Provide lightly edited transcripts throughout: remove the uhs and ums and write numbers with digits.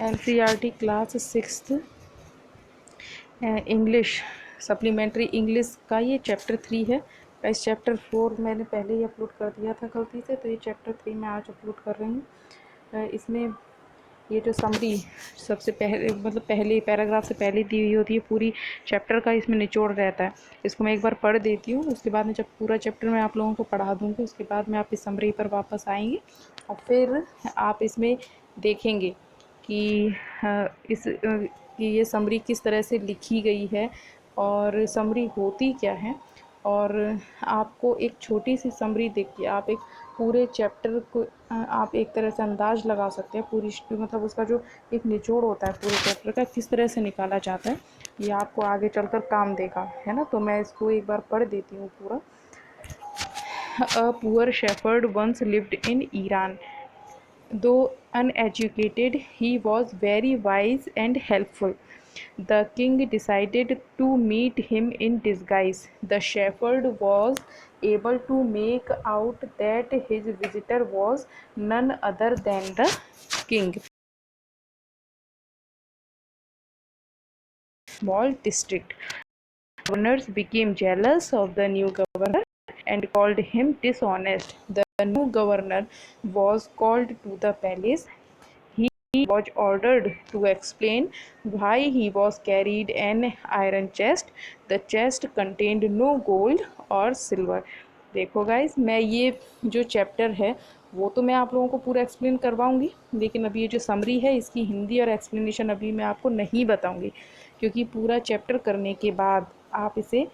NCERT class 6th English supplementary English का ये chapter 3 है। इस चैप्टर 4 मैंने पहले ही अपलोड कर दिया था गलती से, तो ये चैप्टर 3 मैं आज अपलोड कर रही हूँ। इसमें ये जो समरी सबसे पहले मतलब पहले पैराग्राफ से पहले दी हुई होती है, पूरी चैप्टर का इसमें निचोड़ रहता है। इसको मैं एक बार पढ़ देती हूँ, उसके बाद में जब पूरा चैप्टर मैं आप लोगों को पढ़ा दूँगी उसके बाद में आप इस समरी पर वापस आएंगे और फिर आप इसमें देखेंगे कि कि ये समरी किस तरह से लिखी गई है और समरी होती क्या है। और आपको एक छोटी सी समरी देख के आप एक पूरे चैप्टर को आप एक तरह से अंदाज़ लगा सकते हैं, पूरी मतलब उसका जो एक निचोड़ होता है पूरे चैप्टर का किस तरह से निकाला जाता है, ये आपको आगे चलकर काम देगा, है ना। तो मैं इसको एक बार पढ़ देती हूँ पूरा। A poor shepherd once lived in Iran. Though uneducated, he was very wise and helpful. The king decided to meet him in disguise. The shepherd was able to make out that his visitor was none other than the king. Small district. Governors became jealous of the new governor and called him dishonest. The new governor was called to the palace. He was ordered to explain why he was carried an iron chest. The chest contained no gold or silver. देखो guys, मैं ये जो chapter है वो तो मैं आप लोगों को पूरा एक्सप्लेन करवाऊंगी, लेकिन अभी ये जो समरी है इसकी हिंदी और एक्सप्लेनेशन अभी मैं आपको नहीं बताऊंगी, क्योंकि पूरा चैप्टर करने के बाद आप इसे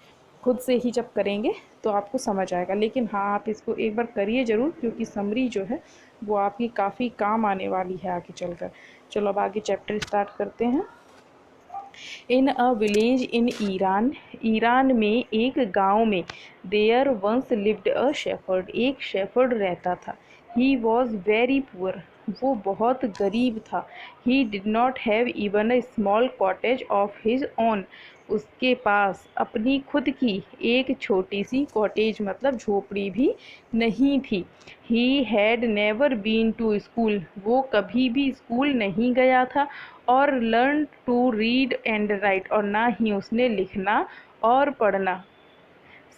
खुद से ही जब करेंगे तो आपको समझ आएगा। लेकिन हाँ, आप इसको एक बार करिए ज़रूर, क्योंकि समरी जो है वो आपकी काफ़ी काम आने वाली है आगे चलकर। चलो अब आगे चैप्टर स्टार्ट करते हैं। In a village in Iran. Iran में एक गांव में there once lived a shepherd. एक शेफर्ड रहता था। He was very poor. वो बहुत गरीब था। He did not have even a small cottage of his own. उसके पास अपनी खुद की एक छोटी सी कॉटेज मतलब झोपड़ी भी नहीं थी। He had never been to school. वो कभी भी स्कूल नहीं गया था। और learn to read and write, और ना ही उसने लिखना और पढ़ना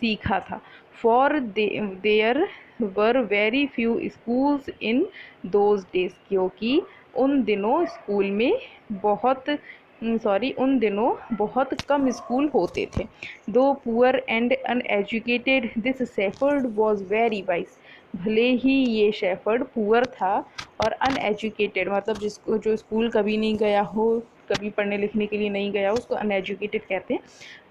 सीखा था। For there were very few schools in those days. क्योंकि उन दिनों स्कूल में उन दिनों बहुत कम स्कूल होते थे। दो poor and uneducated this shepherd was very wise. भले ही ये शेफर्ड पुअर था और अनएजुकेटेड मतलब जिसको जो स्कूल कभी नहीं गया हो, कभी पढ़ने लिखने के लिए नहीं गया हो, उसको अनएजुकेटेड कहते हैं।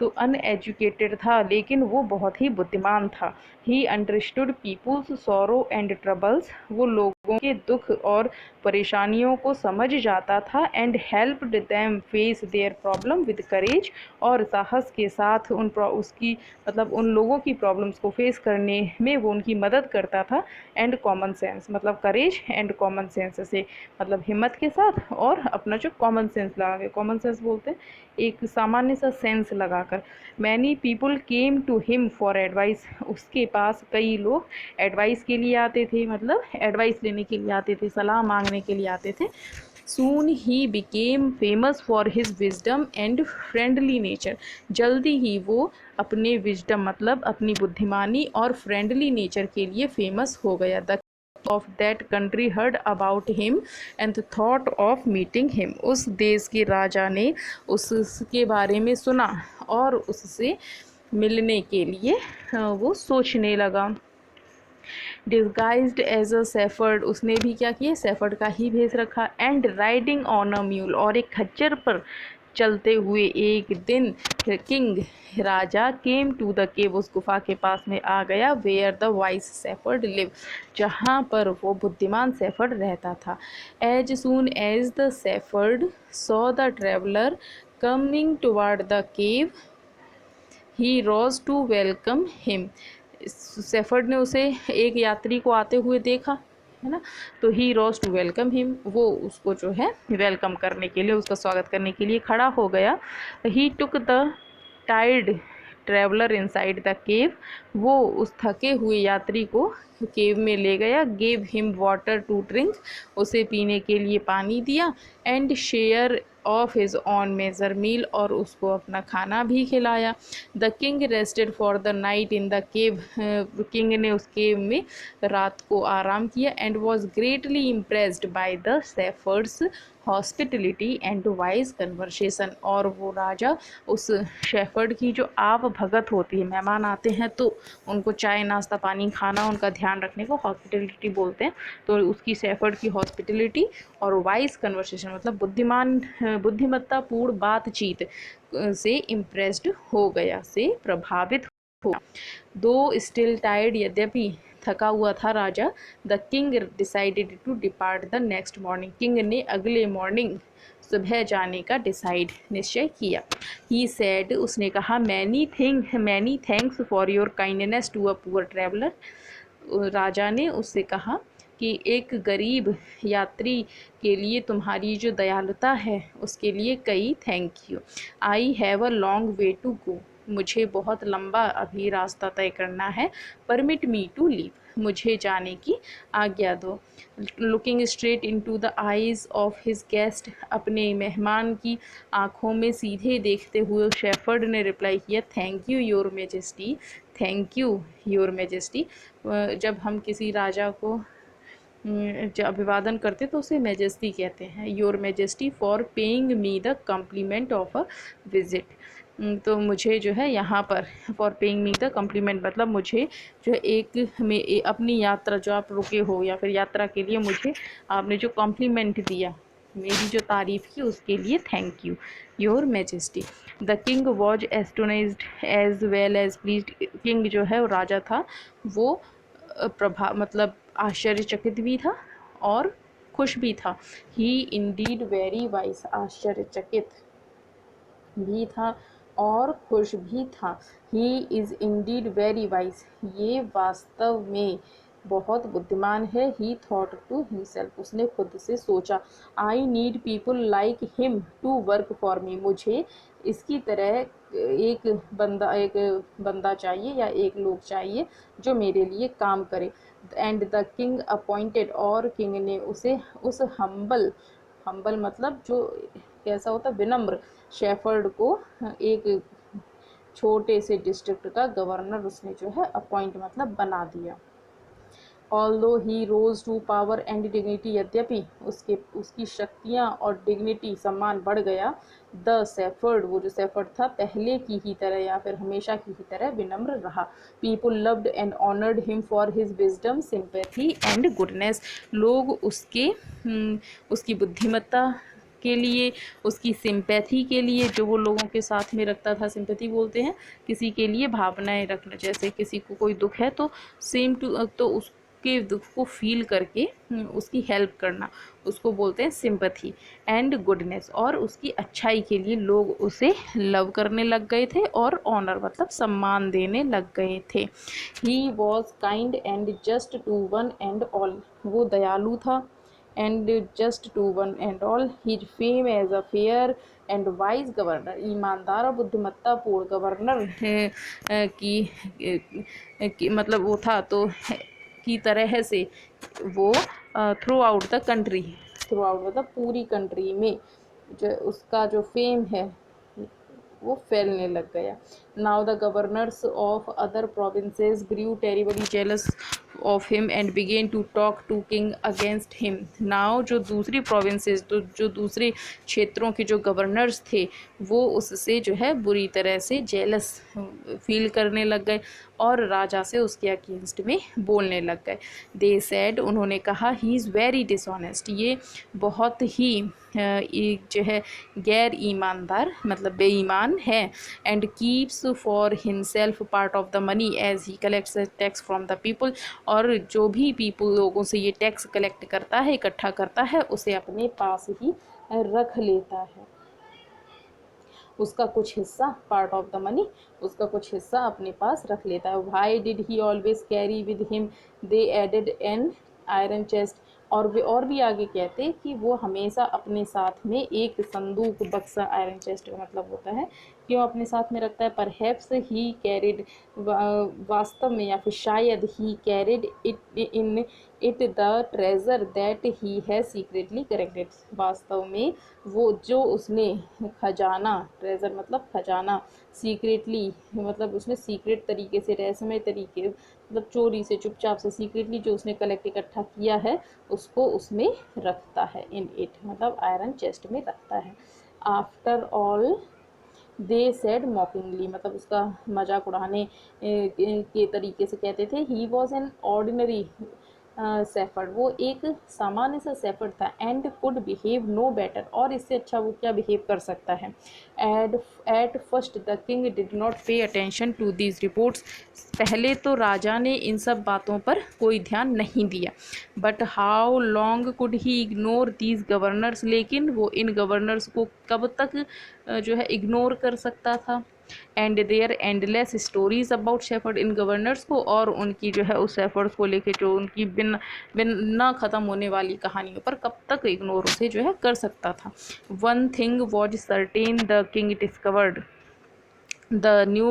तो अनएजुकेटेड था लेकिन वो बहुत ही बुद्धिमान था। He understood people's sorrow and troubles. वो लोगों के दुख और परेशानियों को समझ जाता था। And helped them face their problem with courage. और साहस के साथ उन लोगों की प्रॉब्लम्स को फेस करने में वो उनकी मदद करता था। एंड कॉमन सेंस मतलब करेज एंड कॉमन सेंस से मतलब हिम्मत के साथ और अपना जो कॉमन सेंस लगा के, कॉमन सेंस बोलते हैं एक सामान्य सा सेंस लगाकर। Many people came to him for advice. उसके पास कई लोग एडवाइस के लिए आते थे, मतलब एडवाइस लेने के लिए आते थे, सलाह मांगने के लिए आते थे। Soon he became famous for his wisdom and friendly nature. जल्दी ही वो अपने विजडम मतलब अपनी बुद्धिमानी और फ्रेंडली नेचर के लिए फेमस हो गया। The of that country heard about him and thought of meeting him. उस देश के राजा ने उसके बारे में सुना और उससे मिलने के लिए वो सोचने लगा। Disguised as a shepherd. उसने भी क्या किया, सेफर्ड का ही भेष रखा। And riding on a mule. और एक खच्चर पर चलते हुए एक दिन किंग राजा केम टू द केव। उस गुफा के पास में आ गया। Where the wise shepherd live. जहाँ पर वो बुद्धिमान सेफर्ड रहता था। As soon as the shepherd saw the traveller coming toward the cave he rose to welcome him. Shepherd ने उसे एक यात्री को आते हुए देखा, है ना, तो ही रोज टू वेलकम हिम। वो उसको जो है वेलकम करने के लिए, उसका स्वागत करने के लिए खड़ा हो गया। He took the tired traveller inside the cave. वो उस थके हुए यात्री को केव में ले गया, gave him water to drink, उसे पीने के लिए पानी दिया, and share of his own meagre meal, और उसको अपना खाना भी खिलाया। The king rested for the night in the cave, king ने उस केव में रात को आराम किया, and was greatly impressed by the shepherd's hospitality and wise conversation, और वो राजा उस शेफर्ड की जो आप भगत होती है, मेहमान आते हैं तो उनको चाय नाश्ता पानी खाना, उनका ध्यान रखने को हॉस्पिटलिटी बोलते हैं, तो उसकी शेफर्ड की हॉस्पिटलिटी और वाइज कन्वर्सेशन मतलब बुद्धिमत्ता पूर्ण बातचीत से इम्प्रेस्ड हो गया, से प्रभावित हो। दो स्टिल टायर्ड, यद्यपि थका हुआ था राजा, the king decided to depart the next morning, king ने अगले मॉर्निंग सुबह जाने का निश्चय किया। ही सेड, उसने कहा, many thanks for your kindness to a poor traveller, राजा ने उससे कहा कि एक गरीब यात्री के लिए तुम्हारी जो दयालुता है उसके लिए कई thank you. I have a long way to go, मुझे बहुत लंबा अभी रास्ता तय करना है। परमिट मी टू लीव, मुझे जाने की आज्ञा दो। Looking straight into the eyes of his guest, अपने मेहमान की आंखों में सीधे देखते हुए शेफर्ड ने रिप्लाई किया, thank you your majesty, thank you your majesty. जब हम किसी राजा को जब अभिवादन करते तो उसे मैजेस्टी कहते हैं। Your majesty for paying me the complement of a visit, तो मुझे जो है यहाँ पर for paying me the complement मतलब मुझे जो है अपनी यात्रा जो आप रुके हो या फिर यात्रा के लिए मुझे आपने जो कॉम्प्लीमेंट दिया, मेरी जो तारीफ़ की उसके लिए thank you your majesty. The king was astonished as well as pleased, king जो है वो राजा था, वो मतलब आश्चर्यचकित भी था और खुश भी था। ही इंडीड वेरी वाइज, आश्चर्यचकित भी था और खुश भी था। He is Indeed very wise, ये वास्तव में बहुत बुद्धिमान है। ही थॉट टू हिमसेल्फ, उसने खुद से सोचा। I need people like him to work for me, मुझे इसकी तरह एक बंदा चाहिए या एक लोग चाहिए जो मेरे लिए काम करे। एंड द किंग अपॉइंटेड, और किंग ने उसे उस हम्बल मतलब जो कैसा होता विनम्र शेफर्ड को एक छोटे से डिस्ट्रिक्ट का गवर्नर उसने जो है अपॉइंट मतलब बना दिया। Although he rose to power and dignity, यद्यपि उसकी शक्तियाँ और डिग्निटी सम्मान बढ़ गया। द सेफर्ड, वो जो सेफर्ड था पहले की ही तरह या फिर हमेशा की ही तरह विनम्र रहा। People loved and honoured him for his wisdom sympathy and goodness, लोग उसकी बुद्धिमत्ता के लिए, उसकी सिंपैथी के लिए, जो वो लोगों के साथ में रखता था, सिंपैथी बोलते हैं किसी के लिए भावनाएं रखना, जैसे किसी को कोई दुख है तो तो उसके दुख को फील करके उसकी हेल्प करना, उसको बोलते हैं सिंपैथी। एंड गुडनेस, और उसकी अच्छाई के लिए लोग उसे लव करने लग गए थे और ऑनर मतलब सम्मान देने लग गए थे। He was kind and just to one and all, वो दयालु था and just to one and all. His fame as a fair and wise governor, ईमानदार और बुद्धिमत्तापूर्ण गवर्नर की मतलब वो था तो की तरह से वो through out the country, through out मतलब पूरी कंट्री में जो उसका जो फेम है वो फैलने लग गया। Now the governors of other provinces grew terribly jealous of him and began to talk to king against him. Now जो दूसरी प्रोविंसेस, तो जो दूसरे क्षेत्रों के जो गवर्नर्स थे वो उससे जो है बुरी तरह से जेलस फील करने लग गए और राजा से उसके अगेंस्ट में बोलने लग गए। दे सेड, उन्होंने कहा, ही इज़ वेरी डिसऑनेस्ट, ये बहुत ही जो है गैर ईमानदार मतलब बेईमान है। And keeps for himself part of the money as he collects tax from the people, और जो भी पीपल लोगों से ये टैक्स कलेक्ट करता है, इकट्ठा करता है, उसे अपने पास ही रख लेता है। उसका कुछ हिस्सा, पार्ट ऑफ द मनी, उसका कुछ हिस्सा अपने पास रख लेता है। Why did he always carry with him, they added an iron chest, और वे और भी आगे कहते कि वो हमेशा अपने साथ में एक संदूक बक्सा, आयरन चेस्ट का मतलब होता है क्यों अपने साथ में रखता है? परहैप्स ही कैरिड, वास्तव में या फिर शायद ही carried it in it the treasure that he है सीक्रेटली करेक्टेड, वास्तव में वो जो उसने खजाना, ट्रेजर मतलब खजाना, सीक्रेटली मतलब उसने सीक्रेट तरीके से, रहस्यमय तरीके मतलब चोरी से, चुपचाप से, सीक्रेटली जो उसने कलेक्ट इकट्ठा किया है उसको उसमें रखता है, इन इट मतलब आयरन चेस्ट में रखता है। After all they said mockingly मतलब उसका मजाक उड़ाने के तरीके से कहते थे। He was an ordinary shepherd, वो एक सामान्य सा सेफर्ड था। And could behave no better, और इससे अच्छा वो क्या बिहेव कर सकता है। At first the king did not pay attention to these reports, पहले तो राजा ने इन सब बातों पर कोई ध्यान नहीं दिया। But how long could he ignore these governors, लेकिन वो इन गवर्नर्स को कब तक जो है इग्नोर कर सकता था। And there endless stories about shepherd, इन गवर्नर्स को और उनकी जो है उस शेफर्ड्स को लेके जो उनकी बिन बिन ना ख़त्म होने वाली कहानियों पर कब तक इग्नोर उसे जो है कर सकता था। One thing was certain the king discovered the new,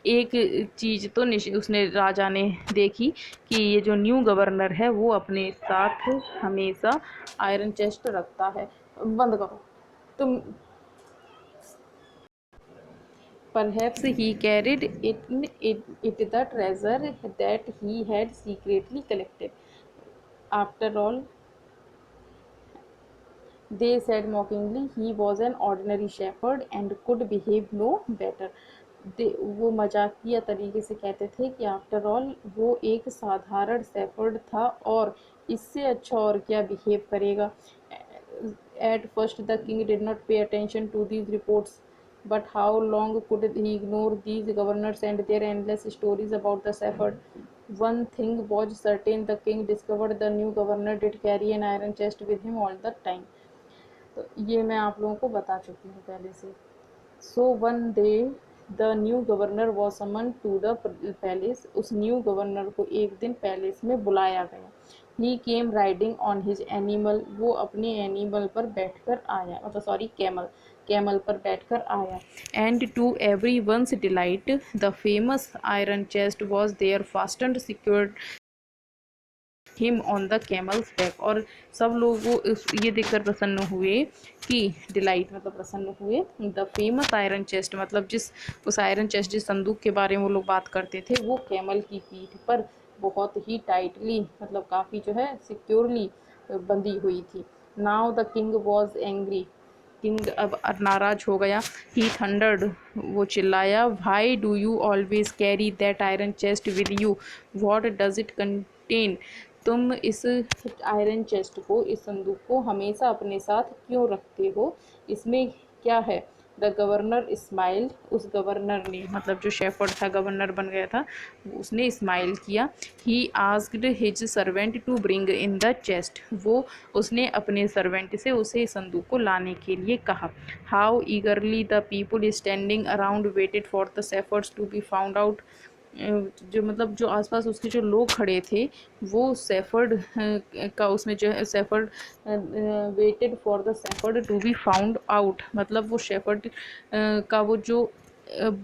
एक चीज़ तो उसने राजा ने देखी कि ये जो न्यू गवर्नर है वो अपने साथ हमेशा आयरन चेस्ट रखता है। बंद करो तुम। Perhaps he carried it the treasure that he had secretly collected. After all, they said mockingly, he was an ordinary shepherd and could behave no better. वो मजाकिया तरीके से कहते थे कि आफ्टर ऑल वो एक साधारण शेफर्ड था और इससे अच्छा और क्या बिहेव करेगा। At first the king did not pay attention to these reports, but how long could he ignore these governors and their endless stories about the shepherd? One thing was certain, the king discovered the new governor did carry an iron chest with him all the time. तो ये मैं आप लोगों को बता चुकी हूँ पहले से। So one day the new governor was summon to the palace, उस न्यू गवर्नर को एक दिन पैलेस में बुलाया गया। He came riding on his animal, वो अपने एनिमल पर बैठकर आया, मतलब सॉरी कैमल, कैमल पर बैठकर आया। And to everyone's delight the famous iron chest was there fastened secured him on the camel's back, और सब लोग वो ये देखकर प्रसन्न हुए कि डिलाइट मतलब प्रसन्न हुए, द फेमस आयरन चेस्ट मतलब जिस उस आयरन चेस्ट जिस संदूक के बारे में वो लोग बात करते थे वो कैमल की पीठ पर बहुत ही टाइटली मतलब काफ़ी जो है सिक्योरली बंधी हुई थी। Now the king was angry, king अब नाराज हो गया। ही थंडर्ड, वो चिल्लाया, why do you always carry that iron chest with you, what does it contain, तुम इस आयरन चेस्ट को, इस संदूक को हमेशा अपने साथ क्यों रखते हो, इसमें क्या है। द गवर्नर स्माइल्ड, उस गवर्नर ने मतलब जो शेफर्ड था गवर्नर बन गया था उसने स्माइल किया। He asked his servant to bring in the chest, वो उसने अपने सर्वेंट से उसे संदूक को लाने के लिए कहा। How eagerly the people standing around waited for the shepherd's to be found out, जो मतलब जो आसपास उसके जो लोग खड़े थे वो सेफर्ड का उसमें जो है shepherd waited for the shepherd to be found out, मतलब वो शेफर्ड का वो जो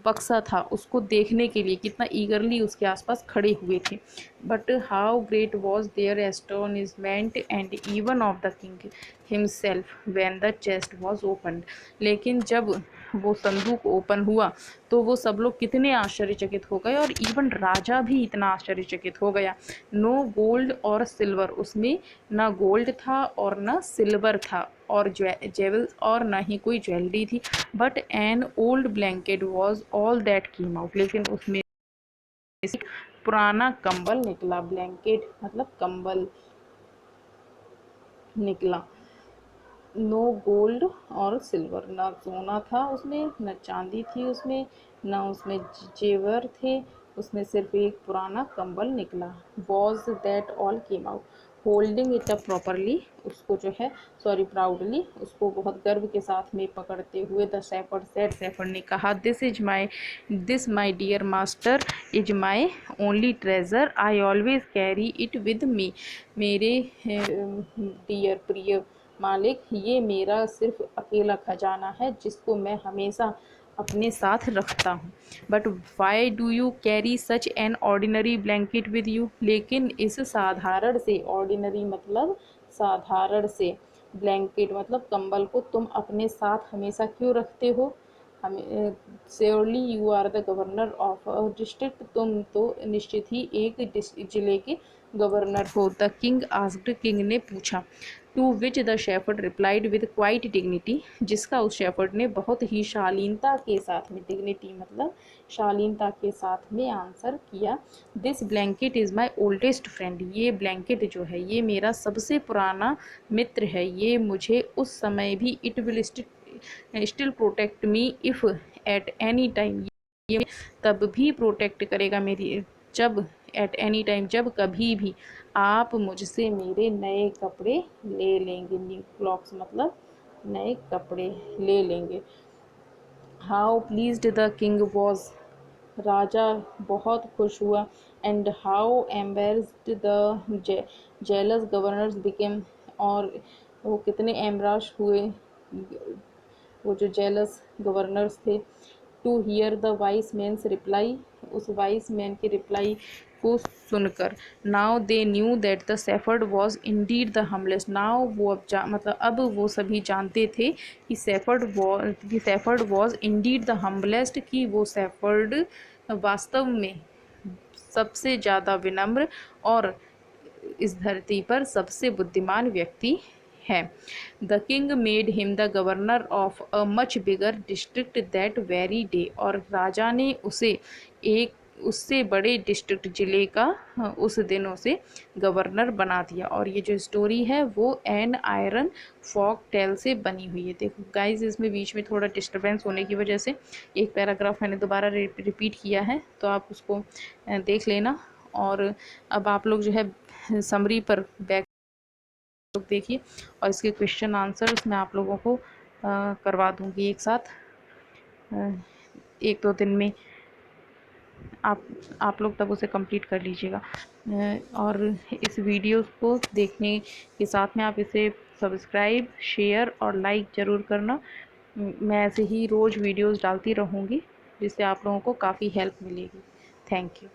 बक्सा था उसको देखने के लिए कितना ईगरली उसके आसपास खड़े हुए थे। But how great was their astonishment and even of the king himself when the chest was opened, लेकिन जब वो संदूक ओपन हुआ तो वो सब लोग कितने आश्चर्यचकित हो गए और इवन राजा भी इतना आश्चर्यचकित हो गया। नो गोल्ड और सिल्वर, उसमें ना गोल्ड था और ना सिल्वर था और जेवल्स और ना ही कोई ज्वेलरी थी। But an old blanket was all that came out, लेकिन उसमें पुराना कंबल निकला, ब्लैंकेट मतलब कंबल निकला। नो गोल्ड और सिल्वर, ना सोना था उसमें, न चांदी थी उसमें, ना उसमें जेवर थे, उसमें सिर्फ एक पुराना कंबल निकला। Was that all came out, holding it up properly, उसको जो है सॉरी प्राउडली, उसको बहुत गर्व के साथ में पकड़ते हुए द शेफर्ड सेड, शेफर्ड ने कहा, this my dear master is my only treasure, I always carry it with me, मेरे डियर प्रिय मालिक, ये मेरा सिर्फ अकेला खजाना है जिसको मैं हमेशा अपने साथ रखता हूँ। But why do you carry such an ordinary blanket with you, लेकिन इस साधारण से, ऑर्डिनरी मतलब साधारण से, ब्लैंकेट मतलब कंबल को तुम अपने साथ हमेशा क्यों रखते हो? हमें surely you are the governor of a district, तुम तो निश्चित ही एक जिले के गवर्नर हो। द किंग आस्क्ड, किंग ने पूछा। To which the shepherd replied with quiet dignity, जिसका उस शेफर्ड ने बहुत ही शालीनता के साथ में, डिग्निटी मतलब शालीनता के साथ में आंसर किया। This blanket is my oldest friend, ये ब्लैंकेट जो है ये मेरा सबसे पुराना मित्र है, ये मुझे उस समय भी, it will still protect me if at any time, ये तब भी प्रोटेक्ट करेगा मेरी, जब एट एनी टाइम, जब कभी भी आप मुझसे मेरे नए कपड़े ले लेंगे। न्यू क्लॉक्स मतलब नए कपड़े ले लेंगे। How pleased the king was, राजा बहुत खुश हुआ। And how embarrassed the jealous governors became, और वो कितने एम्बराश हुए वो जो जेलस गवर्नर्स थे। To hear the wise man's reply, उस वाइस मैन के रिप्लाई को सुनकर। Now they knew that the shepherd was indeed the humblest, now वो मतलब अब वो सभी जानते थे कि shepherd was indeed the humblest, कि वो सेफर्ड वास्तव में सबसे ज़्यादा विनम्र और इस धरती पर सबसे बुद्धिमान व्यक्ति है। The king made him the governor of a much bigger district that very day, और राजा ने उसे एक उससे बड़े डिस्ट्रिक्ट जिले का उस दिन उसे गवर्नर बना दिया। और ये जो स्टोरी है वो एन आयरन फॉक टेल से बनी हुई है। देखो गाइस, इसमें बीच में थोड़ा डिस्टर्बेंस होने की वजह से एक पैराग्राफ मैंने दोबारा रिपीट किया है, तो आप उसको देख लेना। और अब आप लोग जो है समरी पर बैक लोग देखिए, और इसके क्वेश्चन आंसर्स मैं आप लोगों को करवा दूंगी एक साथ, एक दो दिन में आप लोग तब उसे कंप्लीट कर लीजिएगा। और इस वीडियो को देखने के साथ में आप इसे सब्सक्राइब, शेयर और लाइक ज़रूर करना। मैं ऐसे ही रोज़ वीडियोस डालती रहूँगी, जिससे आप लोगों को काफ़ी हेल्प मिलेगी। Thank you.